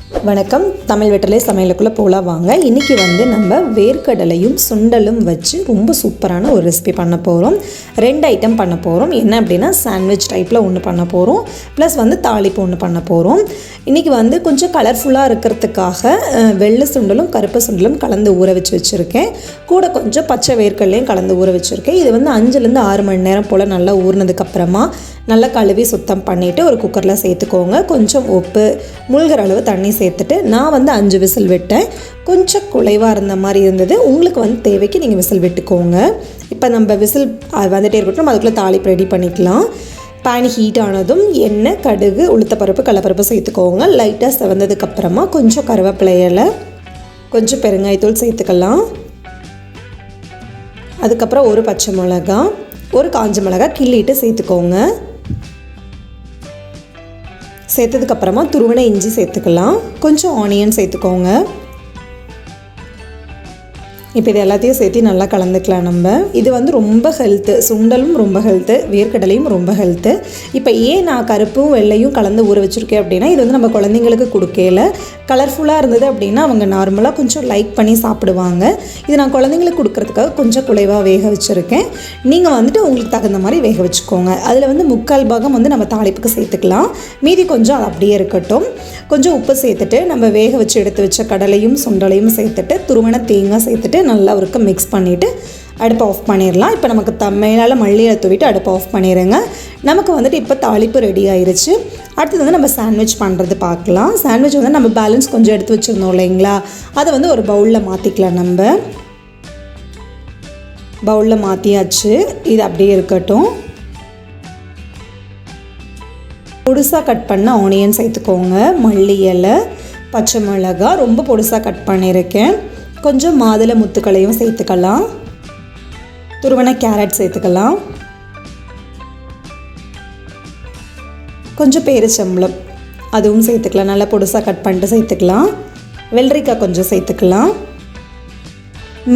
வணக்கம். தமிழ் வெற்றிலை சமையலுக்குள்ளே போகலாம் வாங்க. இன்றைக்கி நம்ம வேர்க்கடலையும் சுண்டலும் வச்சு ரொம்ப சூப்பரான ஒரு ரெசிபி பண்ண போகிறோம். 2 ஐட்டம் பண்ண போகிறோம். என்ன அப்படின்னா சாண்ட்விச் டைப்பில் ஒன்று பண்ண போகிறோம், ப்ளஸ் தாளிப்பு ஒன்று பண்ண போகிறோம். இன்றைக்கி கொஞ்சம் கலர்ஃபுல்லாக இருக்கிறதுக்காக வெள்ளை சுண்டலும் கருப்பு சுண்டலும் கலந்து ஊற வச்சுருக்கேன். கூட கொஞ்சம் பச்சை வேர்க்கடலையும் கலந்து ஊற வச்சுருக்கேன். இது 5லேருந்து 6 மணி நேரம் போல் நல்லா ஊறினதுக்கப்புறமா நல்லா கழுவி சுத்தம் பண்ணிவிட்டு ஒரு குக்கரில் சேர்த்துக்கோங்க. கொஞ்சம் உப்பு, முழுகிற அளவு தண்ணி சேர்த்துட்டு நான் 5 விசில் விட்டேன். கொஞ்சம் குலைவாக இருந்த மாதிரி இருந்தது. உங்களுக்கு தேவைக்கு நீங்கள் விசில் விட்டுக்கோங்க. இப்போ நம்ம விசில் வந்துட்டே இருக்கட்டும். அதுக்குள்ளே தாளிப்பு ரெடி பண்ணிக்கலாம். பேன் ஹீட் ஆனதும் எண்ணெய், கடுகு, உளுத்தப்பருப்பு, கடலைப்பருப்பு சேர்த்துக்கோங்க. லைட்டாக செவந்ததுக்கப்புறமா கொஞ்சம் கருவேப்பிலை இலை, கொஞ்சம் பெருங்காயத்தூள் சேர்த்துக்கலாம். அதுக்கப்புறம் ஒரு பச்சை மிளகா, ஒரு காஞ்ச மிளகா கிள்ளிட்டு சேர்த்துக்கோங்க. சேர்த்ததுக்கப்புறமா துருவன இஞ்சி சேர்த்துக்கலாம். கொஞ்சம் ஆனியன் சேர்த்துக்கோங்க. இப்போ இது எல்லாத்தையும் சேர்த்து நல்லா கலந்துக்கலாம். நம்ம இது ரொம்ப ஹெல்த்து. சுண்டலும் ரொம்ப ஹெல்த்து, வேர்க்கடலையும் ரொம்ப ஹெல்த்து. இப்போ ஏன் நான் கருப்பும் வெள்ளையும் கலந்து ஊற வச்சுருக்கேன் அப்படின்னா, இது நம்ம குழந்தைங்களுக்கு கொடுக்கல. கலர்ஃபுல்லாக இருந்தது அப்படின்னா அவங்க நார்மலாக கொஞ்சம் லைக் பண்ணி சாப்பிடுவாங்க. இது நான் குழந்தைங்களுக்கு கொடுக்குறதுக்காக கொஞ்சம் குலைவாக வேக வச்சுருக்கேன். நீங்கள் உங்களுக்கு தகுந்த மாதிரி வேக வச்சுக்கோங்க. அதில் 3/4 பாகம் நம்ம தாளிப்புக்கு சேர்த்துக்கலாம். மீதி கொஞ்சம் அது அப்படியே இருக்கட்டும். கொஞ்சம் உப்பு சேர்த்துட்டு நம்ம வேக வச்சு எடுத்து வச்ச கடலையும் சுண்டலையும் சேர்த்துட்டு துருவன தேங்காய் சேர்த்துட்டு நல்லா ஒருக்க மிக்ஸ் பண்ணிவிட்டு அடுப்பை ஆஃப் பண்ணிடலாம். இப்போ நமக்கு மேலால் மல்லியை தூவிட்டு அடுப்பை ஆஃப் பண்ணிடுங்க. நமக்கு இப்போ தாளிப்பு ரெடி ஆயிடுச்சு. அடுத்தது நம்ம சாண்ட்விச் பண்ணுறது பார்க்கலாம். சாண்ட்விச் நம்ம பேலன்ஸ் கொஞ்சம் எடுத்து வச்சுருந்தோம் இல்லைங்களா, அதை ஒரு பவுலில் மாற்றிக்கலாம். நம்ம பவுலில் மாற்றியாச்சு. இது அப்படியே இருக்கட்டும். பொடுசாக கட் பண்ண ஆனியன் சேர்த்துக்கோங்க. மல்லி இலை, பச்சை மிளகா ரொம்ப பொடுசாக கட் பண்ணியிருக்கேன். கொஞ்சம் மாதுளை முத்துக்களையும் சேர்த்துக்கலாம். துருவன கேரட் சேர்த்துக்கலாம். கொஞ்சம் பேரிச்சம்பழம் அதுவும் சேர்த்துக்கலாம். நல்லா பொடுசாக கட் பண்ணிட்டு சேர்த்துக்கலாம். வெள்ளரிக்காய் கொஞ்சம் சேர்த்துக்கலாம்.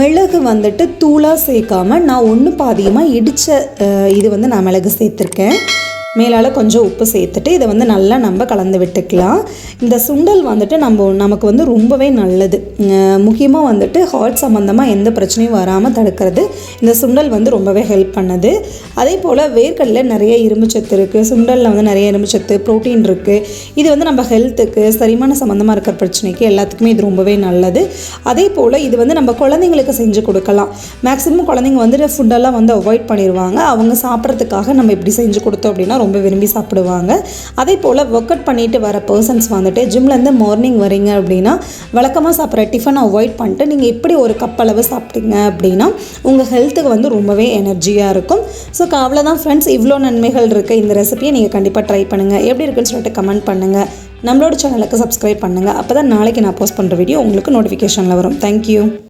மிளகு தூளாக சேர்க்காமல் நான் 1 பாதியமாக இடித்த இது நான் மிளகு சேர்த்துருக்கேன். மேலால் கொஞ்சம் உப்பு சேர்த்துட்டு இதை நல்லா நம்ம கலந்து விட்டுக்கலாம். இந்த சுண்டல் நமக்கு ரொம்பவே நல்லது. முக்கியமாக ஹார்ட் சம்மந்தமாக எந்த பிரச்சனையும் வராமல் தடுக்கிறது இந்த சுண்டல் ரொம்பவே ஹெல்ப் பண்ணுது. அதே போல் வேர்க்கடலில் நிறைய இரும்புச்சத்து இருக்குது. சுண்டலில் நிறைய இரும்புச்சத்து, ப்ரோட்டீன் இருக்குது. இது நம்ம ஹெல்த்துக்கு, செரிமான சம்மந்தமாக இருக்கிற பிரச்சனைக்கு எல்லாத்துக்குமே இது ரொம்பவே நல்லது. அதே போல் இது நம்ம குழந்தைங்களுக்கு செஞ்சு கொடுக்கலாம். மேக்ஸிமம் குழந்தைங்க ஃபுட்டெல்லாம் அவாய்ட் பண்ணிடுவாங்க. அவங்க சாப்பிட்றதுக்காக நம்ம இப்படி செஞ்சு கொடுத்தோம் அப்படின்னா ரொம்ப விரும்பி சாப்பிடுவாங்க. அதே போல் ஒர்க் அவுட் பண்ணிட்டு வர பர்சன்ஸ் ஜிம்லேருந்து மார்னிங் வரீங்க அப்படின்னா வழக்கமாக சாப்பிட்ற டிஃபனை அவாய்ட் பண்ணிட்டு நீங்கள் இப்படி ஒரு கப் அளவு சாப்பிட்டீங்க அப்படின்னா உங்கள் ஹெல்த்துக்கு ரொம்பவே எனர்ஜியாக இருக்கும். ஸோ அவ்வளோதான் ஃப்ரெண்ட்ஸ். இவ்வளோ நன்மைகள் இருக்குது. இந்த ரெசிபியை நீங்கள் கண்டிப்பாக ட்ரை பண்ணுங்கள். எப்படி இருக்குன்னு சொல்லிட்டு கமெண்ட் பண்ணுங்கள். நம்மளோட சேனலுக்கு சப்ஸ்கிரைப் பண்ணுங்கள். அப்போ தான் நாளைக்கு நான் போஸ்ட் பண்ணுற வீடியோ உங்களுக்கு நோட்டிஃபிகேஷனில் வரும். தேங்க்யூ.